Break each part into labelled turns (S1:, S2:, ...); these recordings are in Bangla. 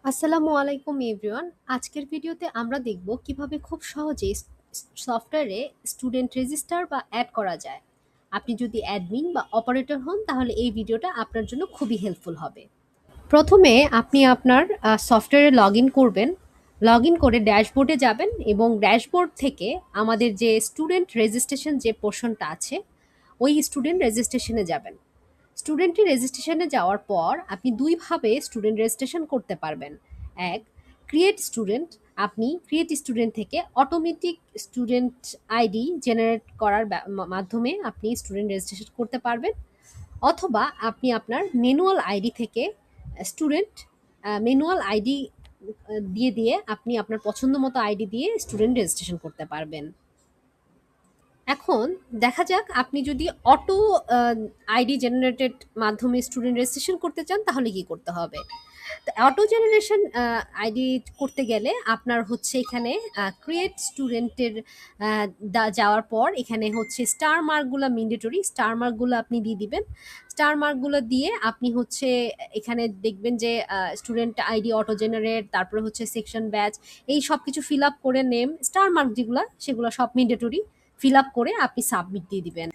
S1: আসসালামু আলাইকুম এভরিওয়ান। আজকের ভিডিওতে আমরা দেখব কিভাবে খুব সহজেই সফটওয়্যারে স্টুডেন্ট রেজিস্টার বা অ্যাড করা যায়। আপনি যদি অ্যাডমিন বা অপারেটর হন তাহলে এই ভিডিওটা আপনার জন্য খুবই হেল্পফুল হবে। প্রথমে আপনি আপনার সফটওয়্যারে লগ ইন করবেন। লগ ইন করে ড্যাশবোর্ডে যাবেন এবং ড্যাশবোর্ড থেকে আমাদের যে স্টুডেন্ট রেজিস্ট্রেশন যে পোর্শনটা আছে ওই স্টুডেন্ট রেজিস্ট্রেশনে যাবেন। স্টুডেন্টের রেজিস্ট্রেশনে যাওয়ার পর আপনি দুইভাবে স্টুডেন্ট রেজিস্ট্রেশন করতে পারবেন। এক, ক্রিয়েট স্টুডেন্ট। আপনি ক্রিয়েট স্টুডেন্ট থেকে অটোমেটিক স্টুডেন্ট আইডি জেনারেট করার মাধ্যমে আপনি স্টুডেন্ট রেজিস্ট্রেশন করতে পারবেন, অথবা আপনি আপনার ম্যানুয়াল আইডি থেকে স্টুডেন্ট ম্যানুয়াল আইডি দিয়ে দিয়ে আপনি আপনার পছন্দ মতো আইডি দিয়ে স্টুডেন্ট রেজিস্ট্রেশন করতে পারবেন। এখন দেখা যাক আপনি যদি অটো আইডি জেনারেটেড মাধ্যমে স্টুডেন্ট রেজিস্ট্রেশন করতে চান তাহলে কি করতে হবে। তো অটো জেনারেশন আইডি করতে গেলে আপনার হচ্ছে এখানে ক্রিয়েট স্টুডেন্টের যাওয়ার পর এখানে হচ্ছে স্টার মার্কগুলো ম্যান্ডেটরি, স্টার মার্কগুলো আপনি দিয়ে দিবেন। স্টার মার্কগুলো দিয়ে আপনি হচ্ছে এখানে দেখবেন যে স্টুডেন্ট আইডি অটো জেনারেট, তারপরে হচ্ছে সেকশন ব্যাচ, এই সব কিছু ফিল আপ করে নেম স্টার মার্ক যেগুলো সেগুলো সব ম্যান্ডেটরি ফিল আপ করে আপনি সাবমিট দিয়ে দিবেন।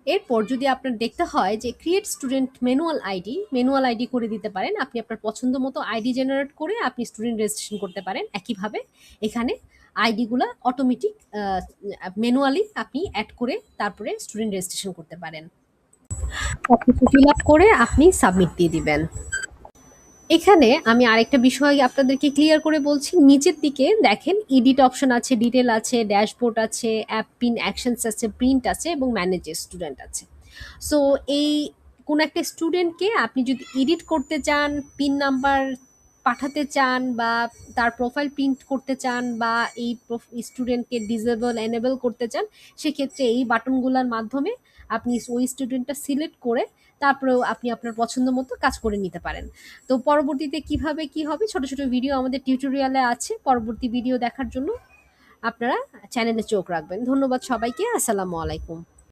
S1: এরপর যদি আপনার দেখতে হয় যে ক্রিয়েট স্টুডেন্ট ম্যানুয়াল আইডি করে দিতে পারেন। আপনি আপনার পছন্দ মতো আইডি জেনারেট করে আপনি স্টুডেন্ট রেজিস্ট্রেশন করতে পারেন। একইভাবে এখানে আইডিগুলা অটোমেটিক ম্যানুয়ালি আপনি অ্যাড করে তারপরে স্টুডেন্ট রেজিস্ট্রেশন করতে পারেন। সবকিছু ফিল আপ করে আপনি সাবমিট দিয়ে দিবেন। এখানে আমি আরেকটা বিষয় আপনাদেরকে ক্লিয়ার করে বলছি। নিচের দিকে দেখেন এডিট অপশন আছে, ডিটেল আছে, ড্যাশবোর্ড আছে, অ্যাপ পিন অ্যাকশনস আছে, প্রিন্ট আছে এবং ম্যানেজ স্টুডেন্ট আছে। সো এই কোন একটা স্টুডেন্টকে আপনি যদি এডিট করতে চান, পিন নাম্বার পাঠাতে চান, বা তার প্রোফাইল প্রিন্ট করতে চান, বা এই স্টুডেন্টকে ডিসেবল এনেবল করতে চান, সেক্ষেত্রে এই বাটনগুলোর মাধ্যমে আপনি ওই স্টুডেন্টটা সিলেক্ট করে তারপরেও আপনি আপনার পছন্দ মতো কাজ করে নিতে পারেন। তো পরবর্তীতে কিভাবে কি হবে ছোট ছোট ভিডিও আমাদের টিউটোরিয়ালে আছে। পরবর্তী ভিডিও দেখার জন্য আপনারা চ্যানেলে চোখ রাখবেন। ধন্যবাদ সবাইকে। আসসালামু আলাইকুম।